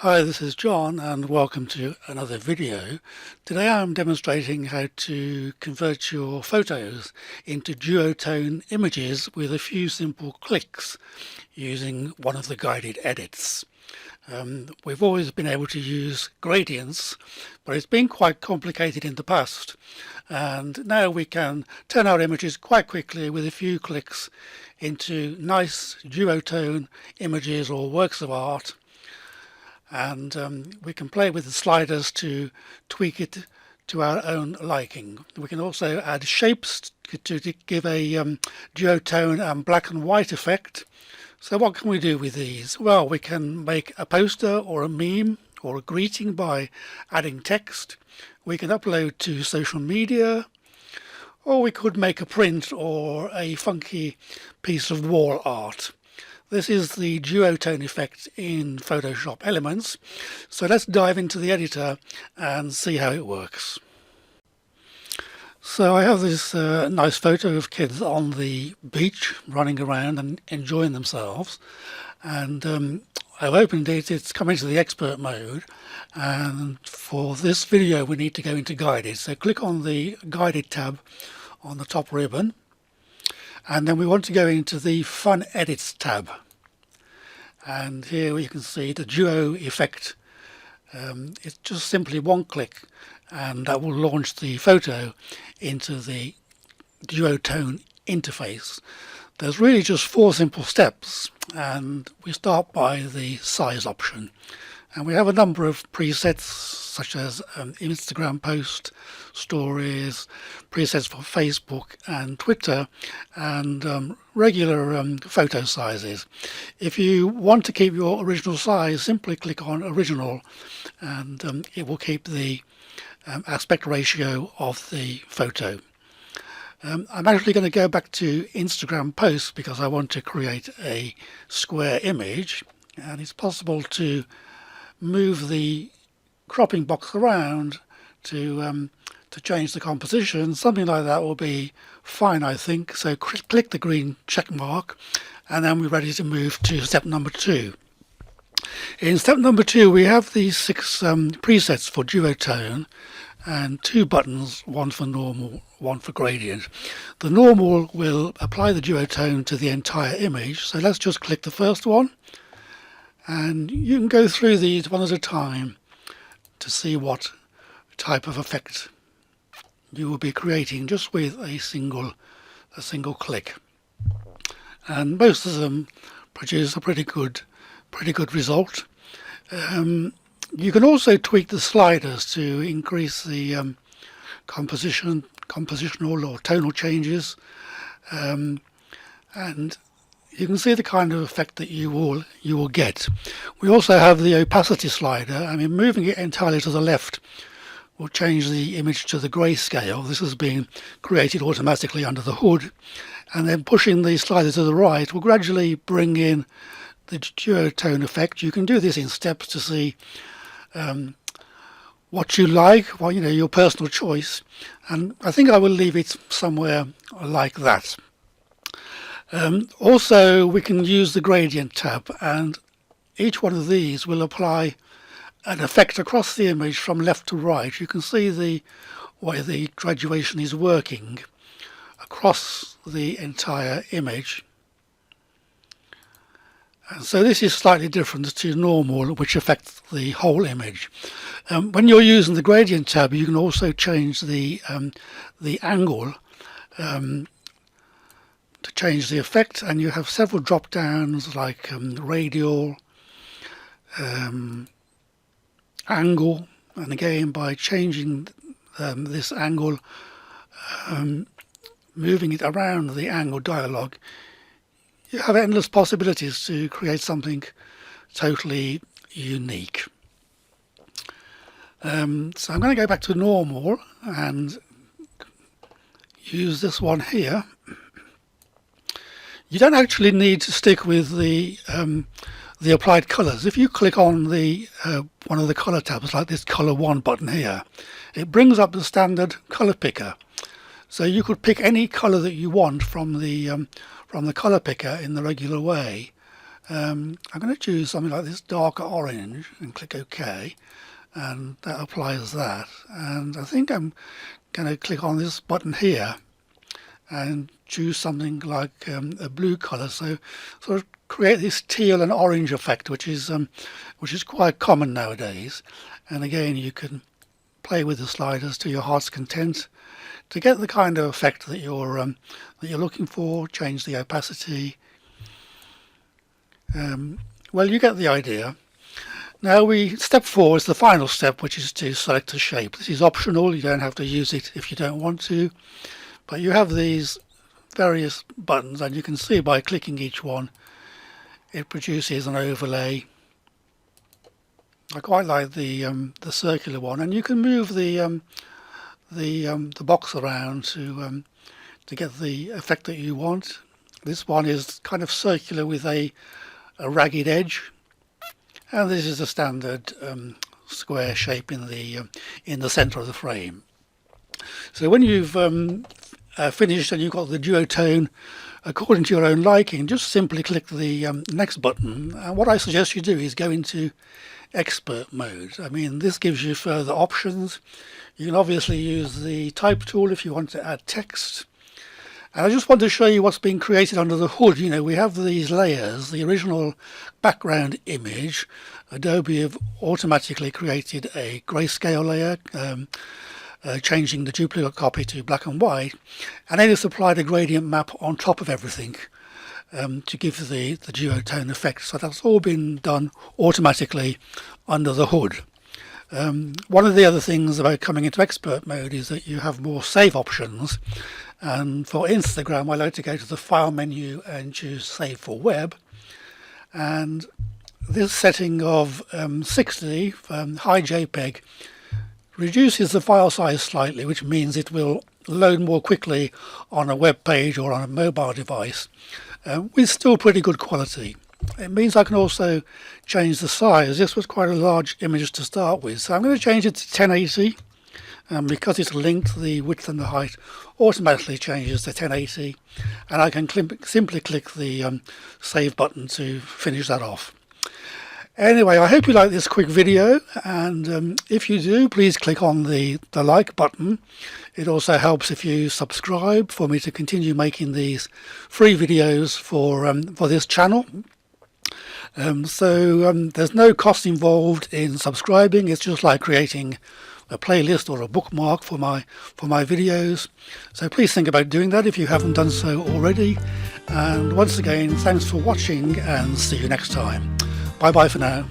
Hi, this is John and welcome to another video. Today I'm demonstrating how to convert your photos into duotone images with a few simple clicks using one of the guided edits. We've always been able to use gradients, but it's been quite complicated in the past, and now we can turn our images quite quickly with a few clicks into nice duotone images or works of art. And we can play with the sliders to tweak it to our own liking. We can also add shapes to give a duotone and black and white effect. So what can we do with these? Well, we can make a poster or a meme or a greeting by adding text. We can upload to social media, or we could make a print or a funky piece of wall art. This is the duotone effect in Photoshop Elements. So let's dive into the editor and see how it works. So I have this nice photo of kids on the beach running around and enjoying themselves. And I've opened it, it's come into the expert mode. And for this video we need to go into guided. So click on the guided tab on the top ribbon. And then we want to go into the Fun Edits tab. And here you can see the duo effect. It's just simply one click and that will launch the photo into the duotone interface. There's really just 4 simple steps, and we start by the size option. And we have a number of presets such as Instagram post, stories, presets for Facebook and Twitter, and regular photo sizes. If you want to keep your original size, simply click on original and it will keep the aspect ratio of the photo. I'm actually going to go back to Instagram post because I want to create a square image, and it's possible to move the cropping box around to change the composition. Something like that will be fine, I think. So click the green check mark and then we're ready to move to step number 2. In step number 2 we have these 6 presets for duotone and 2 buttons, one for normal, one for gradient. The normal will apply the duotone to the entire image, so let's just click the first one. And you can go through these one at a time to see what type of effect you will be creating just with a single click. And most of them produce a pretty good result. You can also tweak the sliders to increase the compositional or tonal changes, and you can see the kind of effect that you will get. We also have the opacity slider. I mean, moving it entirely to the left will change the image to the grayscale. This has been created automatically under the hood, and then pushing the slider to the right will gradually bring in the duotone effect. You can do this in steps to see what you like, well, your personal choice, and I think I will leave it somewhere like that. Also, we can use the gradient tab, and each one of these will apply an effect across the image from left to right. You can see the way the graduation is working across the entire image. And so this is slightly different to normal, which affects the whole image. When you're using the gradient tab, you can also change the angle to change the effect, and you have several drop downs like radial, angle, and again by changing this angle, moving it around the angle dialog, you have endless possibilities to create something totally unique. So I'm going to go back to normal and use this one here. You don't actually need to stick with the applied colours. If you click on the one of the colour tabs, like this colour 1 button here, it brings up the standard colour picker. So you could pick any colour that you want from the colour picker in the regular way, I'm going to choose something like this darker orange and click OK, and that applies that. And I think I'm going to click on this button here and choose something like a blue colour, so sort of create this teal and orange effect, which is quite common nowadays. And again, you can play with the sliders to your heart's content to get the kind of effect that you're looking for. Change the opacity. Well, you get the idea. Now step 4 is the final step, which is to select a shape. This is optional, you don't have to use it if you don't want to, but you have these various buttons, and you can see by clicking each one it produces an overlay. I quite like the circular one, and you can move the box around to get the effect that you want. This one is kind of circular with a ragged edge, and this is a standard square shape in the center of the frame. So when you've finished and you've got the duotone according to your own liking, just simply click the next button, and what I suggest you do is go into expert mode. I mean, this gives you further options. You can obviously use the type tool if you want to add text. And I just want to show you what's been created under the hood. You know, we have these layers. The original background image, Adobe have automatically created a grayscale layer, changing the duplicate copy to black and white, and then it's applied a gradient map on top of everything to give the duotone effect. So that's all been done automatically under the hood. One of the other things about coming into expert mode is that you have more save options, and for Instagram I like to go to the file menu and choose save for web, and this setting of 60 high JPEG reduces the file size slightly, which means it will load more quickly on a web page or on a mobile device with still pretty good quality. It means I can also change the size. This was quite a large image to start with, so I'm going to change it to 1080, and because it's linked, the width and the height automatically changes to 1080, and I can simply click the save button to finish that off. Anyway, I hope you like this quick video, and if you do, please click on the like button. It also helps if you subscribe for me to continue making these free videos for this channel. There's no cost involved in subscribing. It's just like creating a playlist or a bookmark for my videos. So please think about doing that if you haven't done so already. And once again, thanks for watching, and see you next time. Bye bye for now.